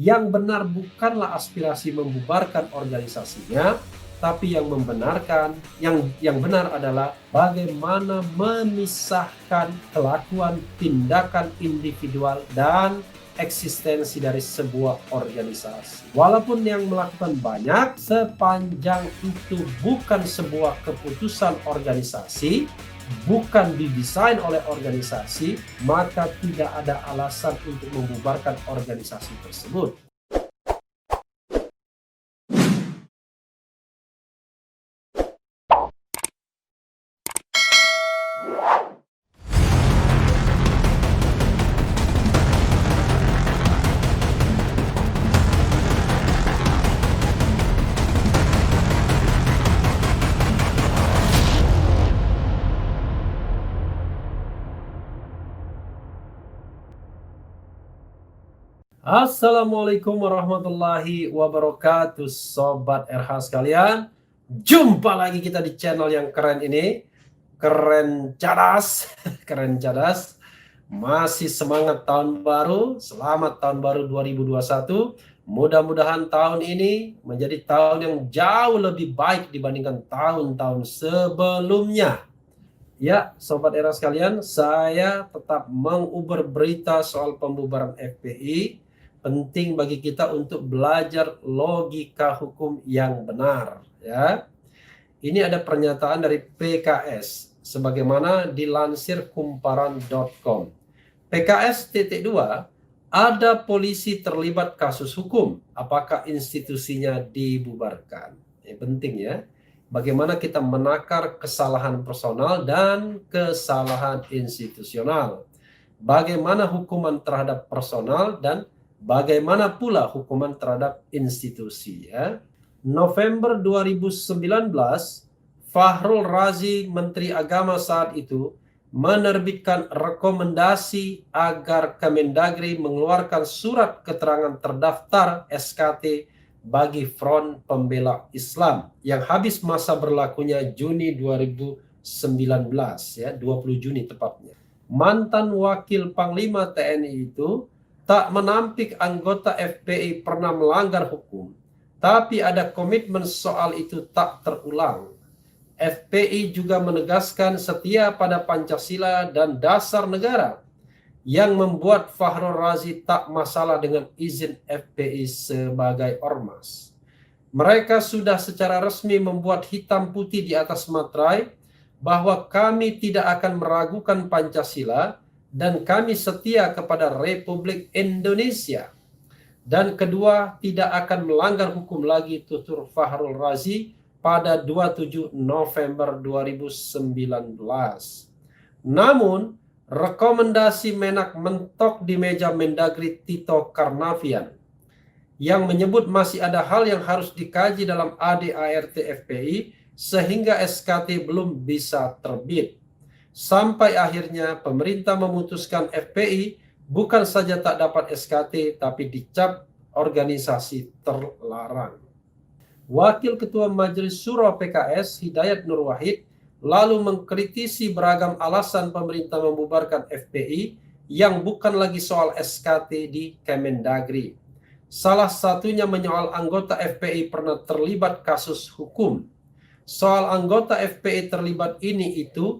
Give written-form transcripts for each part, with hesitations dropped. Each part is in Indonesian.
Yang benar bukanlah aspirasi membubarkan organisasinya, tapi yang membenarkan, yang benar adalah bagaimana memisahkan kelakuan tindakan individual dan eksistensi dari sebuah organisasi. Walaupun yang melakukan banyak, sepanjang itu bukan sebuah keputusan organisasi, bukan didesain oleh organisasi, maka tidak ada alasan untuk membubarkan organisasi tersebut. Assalamualaikum warahmatullahi wabarakatuh, Sobat RH sekalian. Jumpa lagi kita di channel yang keren ini. Keren cadas, keren cadas. Masih semangat tahun baru. Selamat tahun baru 2021. Mudah-mudahan tahun ini menjadi tahun yang jauh lebih baik dibandingkan tahun-tahun sebelumnya. Ya, Sobat Era sekalian, saya tetap menguber berita soal pembubaran FPI. Penting bagi kita untuk belajar logika hukum yang benar. Ya, ini ada pernyataan dari PKS, sebagaimana dilansir kumparan.com. PKS titik 2, ada polisi terlibat kasus hukum, apakah institusinya dibubarkan? Penting ya. Bagaimana kita menakar kesalahan personal dan kesalahan institusional. Bagaimana hukuman terhadap personal dan bagaimana pula hukuman terhadap institusi ya. November 2019, Fahrul Razi, Menteri Agama saat itu, menerbitkan rekomendasi agar Kemendagri mengeluarkan surat keterangan terdaftar SKT bagi Front Pembela Islam yang habis masa berlakunya Juni 2019 ya, 20 Juni tepatnya. Mantan Wakil Panglima TNI itu tak menampik anggota FPI pernah melanggar hukum, tapi ada komitmen soal itu tak terulang. FPI juga menegaskan setia pada Pancasila dan dasar negara, yang membuat Fahrul Razi tak masalah dengan izin FPI sebagai ormas. Mereka sudah secara resmi membuat hitam putih di atas materai bahwa kami tidak akan meragukan Pancasila dan kami setia kepada Republik Indonesia. Dan kedua, tidak akan melanggar hukum lagi, tutur Fahrul Razi pada 27 November 2019. Namun, rekomendasi Menak mentok di meja Mendagri Tito Karnavian yang menyebut masih ada hal yang harus dikaji dalam ADART FPI sehingga SKT belum bisa terbit. Sampai akhirnya pemerintah memutuskan FPI bukan saja tak dapat SKT tapi dicap organisasi terlarang. Wakil Ketua Majelis Syuro PKS Hidayat Nur Wahid lalu mengkritisi beragam alasan pemerintah membubarkan FPI yang bukan lagi soal SKT di Kemendagri. Salah satunya menyoal anggota FPI pernah terlibat kasus hukum. Soal anggota FPI terlibat ini itu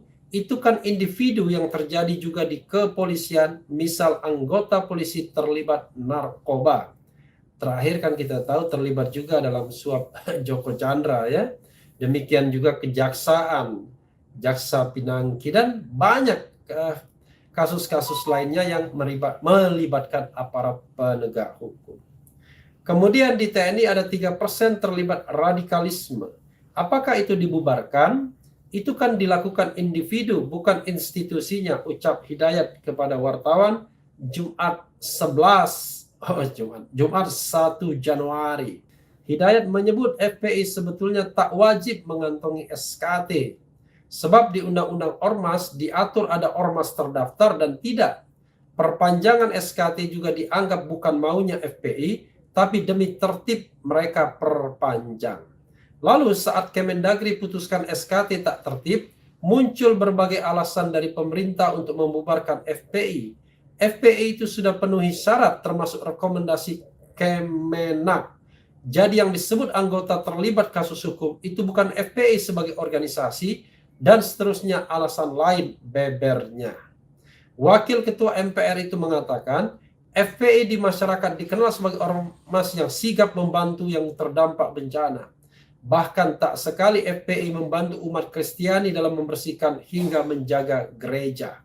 kan individu yang terjadi juga di kepolisian, misal anggota polisi terlibat narkoba. Terakhir kan kita tahu terlibat juga dalam suap Joko Chandra ya. Demikian juga kejaksaan, Jaksa Pinangki, dan banyak kasus-kasus lainnya yang melibatkan aparat penegak hukum. Kemudian di TNI ada 3% terlibat radikalisme. Apakah itu dibubarkan? Itu kan dilakukan individu, bukan institusinya, ucap Hidayat kepada wartawan Jumat 1 Januari. Hidayat menyebut FPI sebetulnya tak wajib mengantongi SKT. Sebab di Undang-Undang Ormas diatur ada ormas terdaftar dan tidak. Perpanjangan SKT juga dianggap bukan maunya FPI, tapi demi tertib mereka perpanjang. Lalu saat Kemendagri putuskan SKT tak tertib, muncul berbagai alasan dari pemerintah untuk membubarkan FPI. FPI itu sudah penuhi syarat termasuk rekomendasi Kemenak. Jadi yang disebut anggota terlibat kasus hukum itu bukan FPI sebagai organisasi dan seterusnya alasan lain bebernya. Wakil Ketua MPR itu mengatakan, FPI di masyarakat dikenal sebagai ormas yang sigap membantu yang terdampak bencana. Bahkan tak sekali FPI membantu umat Kristiani dalam membersihkan hingga menjaga gereja.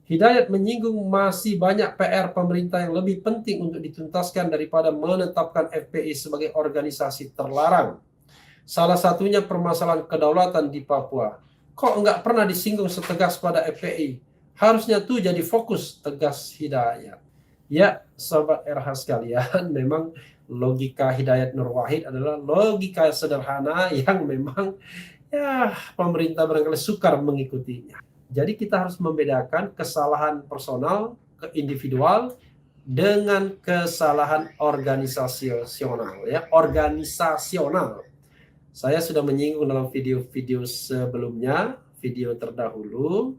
Hidayat menyinggung masih banyak PR pemerintah yang lebih penting untuk dituntaskan daripada menetapkan FPI sebagai organisasi terlarang. Salah satunya permasalahan kedaulatan di Papua. Kok nggak pernah disinggung setegas pada FPI? Harusnya tuh jadi fokus, tegas Hidayat. Ya, Sobat RH sekalian, memang logika Hidayat Nur Wahid adalah logika sederhana yang memang ya pemerintah barangkali sukar mengikutinya. Jadi kita harus membedakan kesalahan personal ke individual dengan kesalahan organisasional ya, organisasional. Saya sudah menyinggung dalam video-video sebelumnya, video terdahulu,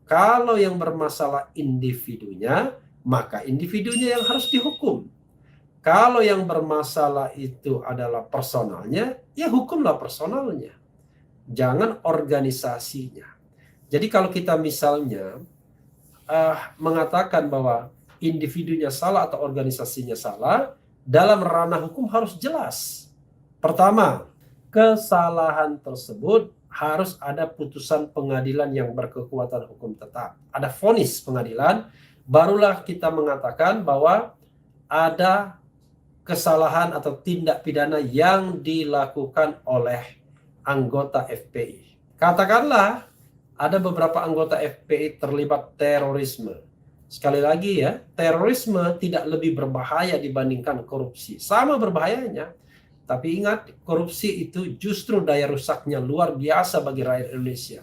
kalau yang bermasalah individunya, maka individunya yang harus dihukum. Kalau yang bermasalah itu adalah personalnya, ya hukumlah personalnya. Jangan organisasinya. Jadi kalau kita misalnya mengatakan bahwa individunya salah atau organisasinya salah, dalam ranah hukum harus jelas. Pertama, kesalahan tersebut harus ada putusan pengadilan yang berkekuatan hukum tetap. Ada vonis pengadilan, barulah kita mengatakan bahwa ada kesalahan atau tindak pidana yang dilakukan oleh anggota FPI. Katakanlah ada beberapa anggota FPI terlibat terorisme. Sekali lagi ya, terorisme tidak lebih berbahaya dibandingkan korupsi. Sama berbahayanya. Tapi ingat, korupsi itu justru daya rusaknya luar biasa bagi rakyat Indonesia.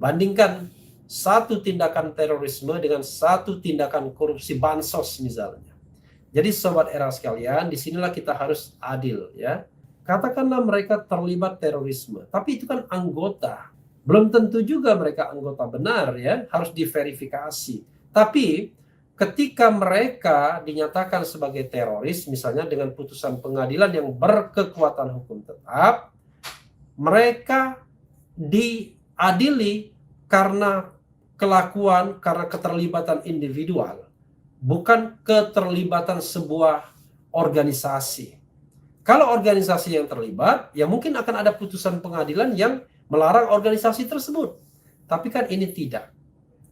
Bandingkan satu tindakan terorisme dengan satu tindakan korupsi bansos misalnya. Jadi Sobat Era sekalian, disinilah kita harus adil ya. Katakanlah mereka terlibat terorisme, tapi itu kan anggota. Belum tentu juga mereka anggota benar ya, harus diverifikasi. Tapi ketika mereka dinyatakan sebagai teroris, misalnya dengan putusan pengadilan yang berkekuatan hukum tetap, mereka diadili karena kelakuan, karena keterlibatan individual, bukan keterlibatan sebuah organisasi. Kalau organisasi yang terlibat, ya mungkin akan ada putusan pengadilan yang melarang organisasi tersebut. Tapi kan ini tidak.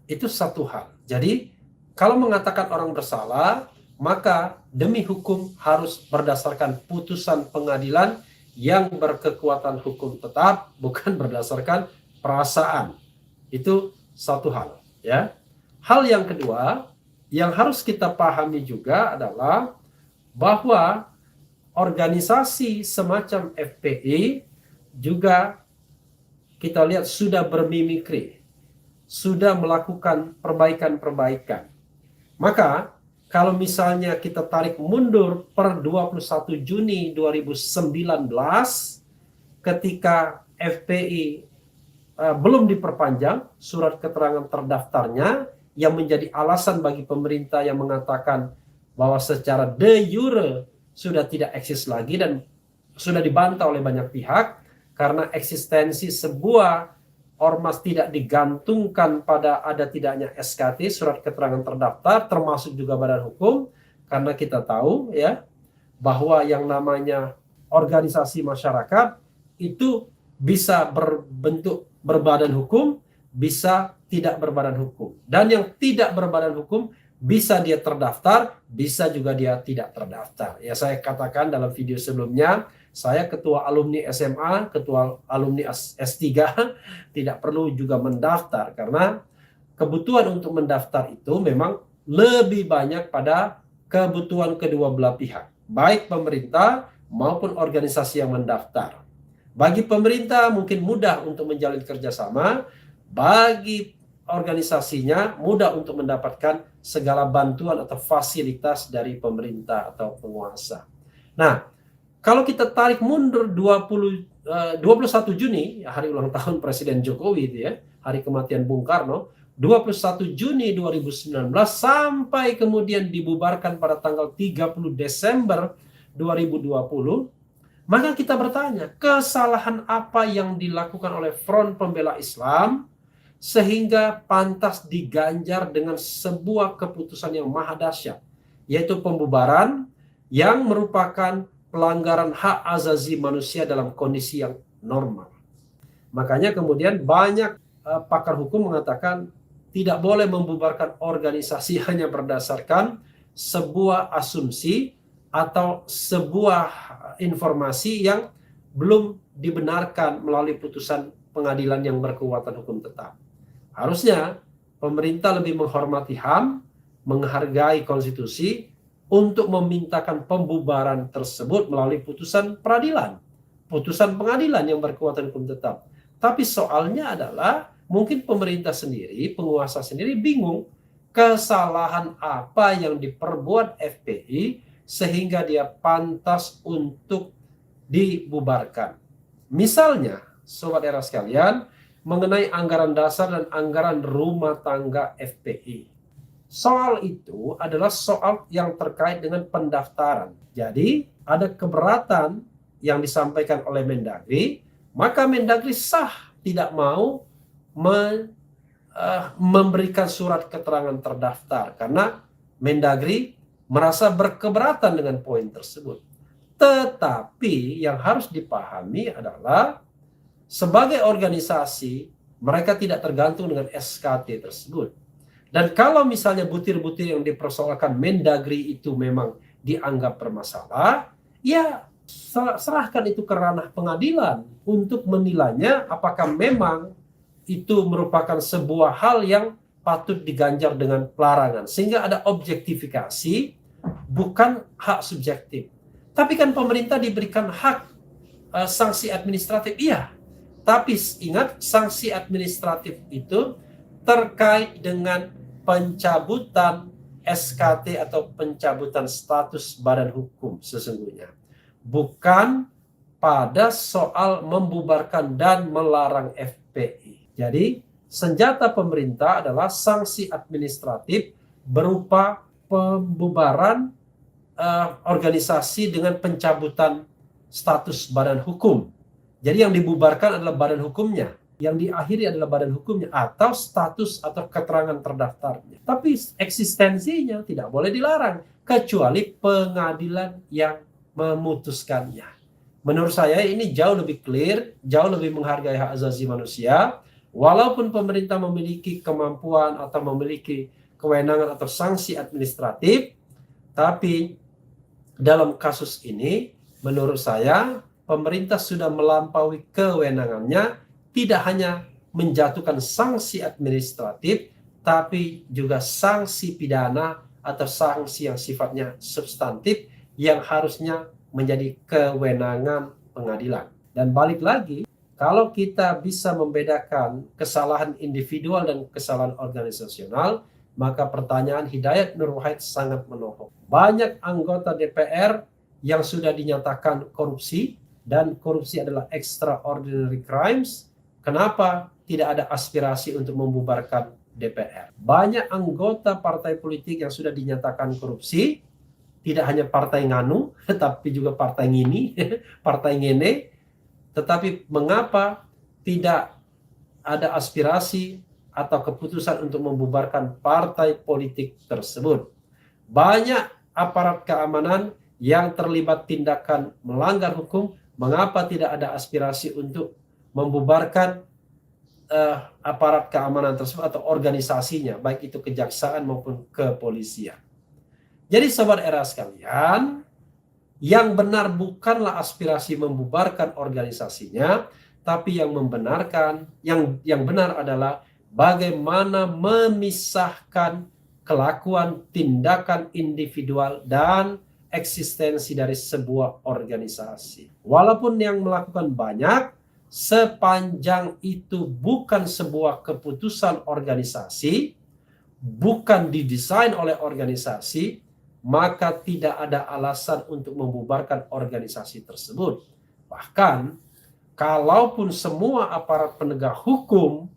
Itu satu hal. Jadi, kalau mengatakan orang bersalah, maka demi hukum harus berdasarkan putusan pengadilan yang berkekuatan hukum tetap, bukan berdasarkan perasaan. Itu satu hal. Ya. Hal yang kedua, yang harus kita pahami juga adalah bahwa organisasi semacam FPI juga kita lihat sudah bermimikri, sudah melakukan perbaikan-perbaikan. Maka kalau misalnya kita tarik mundur per 21 Juni 2019 ketika FPI belum diperpanjang surat keterangan terdaftarnya, yang menjadi alasan bagi pemerintah yang mengatakan bahwa secara de jure sudah tidak eksis lagi dan sudah dibantah oleh banyak pihak karena eksistensi sebuah ormas tidak digantungkan pada ada tidaknya SKT, surat keterangan terdaftar, termasuk juga badan hukum, karena kita tahu ya bahwa yang namanya organisasi masyarakat itu bisa berbentuk berbadan hukum, bisa tidak berbadan hukum. Dan yang tidak berbadan hukum bisa dia terdaftar, bisa juga dia tidak terdaftar. Ya saya katakan dalam video sebelumnya, saya ketua alumni SMA, ketua alumni S3 tidak perlu juga mendaftar karena kebutuhan untuk mendaftar itu memang lebih banyak pada kebutuhan kedua belah pihak, baik pemerintah maupun organisasi yang mendaftar. Bagi pemerintah mungkin mudah untuk menjalin kerjasama, bagi organisasinya mudah untuk mendapatkan segala bantuan atau fasilitas dari pemerintah atau penguasa. Nah, kalau kita tarik mundur 21 Juni, hari ulang tahun Presiden Jokowi itu ya, hari kematian Bung Karno, 21 Juni 2019 sampai kemudian dibubarkan pada tanggal 30 Desember 2020, maka kita bertanya, kesalahan apa yang dilakukan oleh Front Pembela Islam sehingga pantas diganjar dengan sebuah keputusan yang maha dahsyat, yaitu pembubaran yang merupakan pelanggaran hak azazi manusia dalam kondisi yang normal. Makanya kemudian banyak pakar hukum mengatakan tidak boleh membubarkan organisasi hanya berdasarkan sebuah asumsi atau sebuah informasi yang belum dibenarkan melalui putusan pengadilan yang berkekuatan hukum tetap. Harusnya pemerintah lebih menghormati HAM, menghargai konstitusi untuk memintakan pembubaran tersebut melalui putusan peradilan, putusan pengadilan yang berkekuatan hukum tetap. Tapi soalnya adalah mungkin pemerintah sendiri, penguasa sendiri bingung kesalahan apa yang diperbuat FPI sehingga dia pantas untuk dibubarkan. Misalnya, Sobat Era sekalian, mengenai anggaran dasar dan anggaran rumah tangga FPI. Soal itu adalah soal yang terkait dengan pendaftaran. Jadi, ada keberatan yang disampaikan oleh Mendagri, maka Mendagri sah tidak mau memberikan surat keterangan terdaftar karena Mendagri merasa berkeberatan dengan poin tersebut. Tetapi yang harus dipahami adalah sebagai organisasi mereka tidak tergantung dengan SKT tersebut. Dan kalau misalnya butir-butir yang dipersoalkan Mendagri itu memang dianggap bermasalah, ya serahkan itu ke ranah pengadilan untuk menilainya apakah memang itu merupakan sebuah hal yang patut diganjar dengan pelarangan. Sehingga ada objektifikasi, bukan hak subjektif. Tapi kan pemerintah diberikan hak sanksi administratif, iya. Tapi ingat, sanksi administratif itu terkait dengan pencabutan SKT atau pencabutan status badan hukum sesungguhnya. Bukan pada soal membubarkan dan melarang FPI. Jadi, senjata pemerintah adalah sanksi administratif berupa pembubaran organisasi dengan pencabutan status badan hukum. Jadi yang dibubarkan adalah badan hukumnya, yang diakhiri adalah badan hukumnya atau status atau keterangan terdaftarnya. Tapi eksistensinya tidak boleh dilarang kecuali pengadilan yang memutuskannya. Menurut saya ini jauh lebih clear, jauh lebih menghargai hak asasi manusia. Walaupun pemerintah memiliki kemampuan atau memiliki kewenangan atau sanksi administratif, tapi dalam kasus ini menurut saya pemerintah sudah melampaui kewenangannya, tidak hanya menjatuhkan sanksi administratif, tapi juga sanksi pidana atau sanksi yang sifatnya substantif yang harusnya menjadi kewenangan pengadilan. Dan balik lagi, kalau kita bisa membedakan kesalahan individual dan kesalahan organisasional, maka pertanyaan Hidayat Nur Wahid sangat menohok. Banyak anggota DPR yang sudah dinyatakan korupsi, dan korupsi adalah extraordinary crimes. Kenapa tidak ada aspirasi untuk membubarkan DPR? Banyak anggota partai politik yang sudah dinyatakan korupsi, tidak hanya partai nganu, tapi juga partai ngini, partai ngene. Tetapi mengapa tidak ada aspirasi atau keputusan untuk membubarkan partai politik tersebut? Banyak aparat keamanan yang terlibat tindakan melanggar hukum, mengapa tidak ada aspirasi untuk membubarkan aparat keamanan tersebut atau organisasinya, baik itu kejaksaan maupun kepolisian? Jadi Sobat Era sekalian, yang benar bukanlah aspirasi membubarkan organisasinya, tapi yang membenarkan, yang benar adalah bagaimana memisahkan kelakuan tindakan individual dan eksistensi dari sebuah organisasi. Walaupun yang melakukan banyak, sepanjang itu bukan sebuah keputusan organisasi, bukan didesain oleh organisasi, maka tidak ada alasan untuk membubarkan organisasi tersebut. Bahkan, kalaupun semua aparat penegak hukum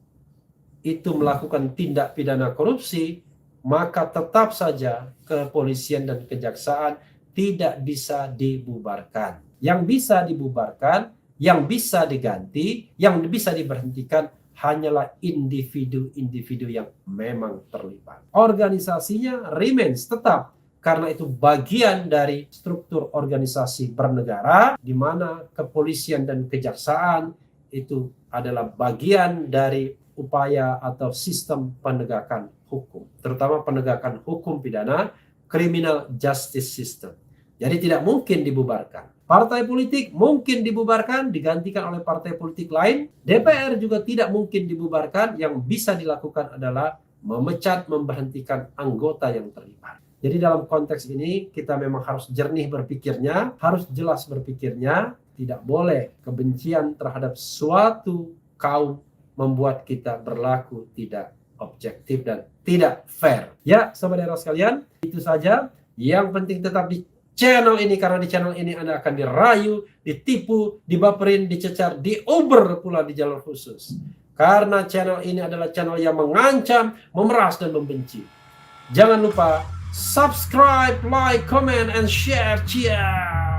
itu melakukan tindak pidana korupsi, maka tetap saja kepolisian dan kejaksaan tidak bisa dibubarkan. Yang bisa dibubarkan, yang bisa diganti, yang bisa diberhentikan hanyalah individu-individu yang memang terlibat. Organisasinya remains tetap, karena itu bagian dari struktur organisasi bernegara, di mana kepolisian dan kejaksaan itu adalah bagian dari upaya atau sistem penegakan hukum, terutama penegakan hukum pidana, criminal justice system. Jadi tidak mungkin dibubarkan. Partai politik mungkin dibubarkan, digantikan oleh partai politik lain. DPR juga tidak mungkin dibubarkan. Yang bisa dilakukan adalah memecat, memberhentikan anggota yang terlibat. Jadi dalam konteks ini kita memang harus jernih berpikirnya, harus jelas berpikirnya. Tidak boleh kebencian terhadap suatu kaum membuat kita berlaku tidak objektif dan tidak fair. Ya, sobat hero sekalian, itu saja. Yang penting tetap di channel ini, karena di channel ini Anda akan dirayu, ditipu, dibaperin, dicecar, diober pula di jalur khusus. Karena channel ini adalah channel yang mengancam, memeras, dan membenci. Jangan lupa subscribe, like, comment, and share. Cheers!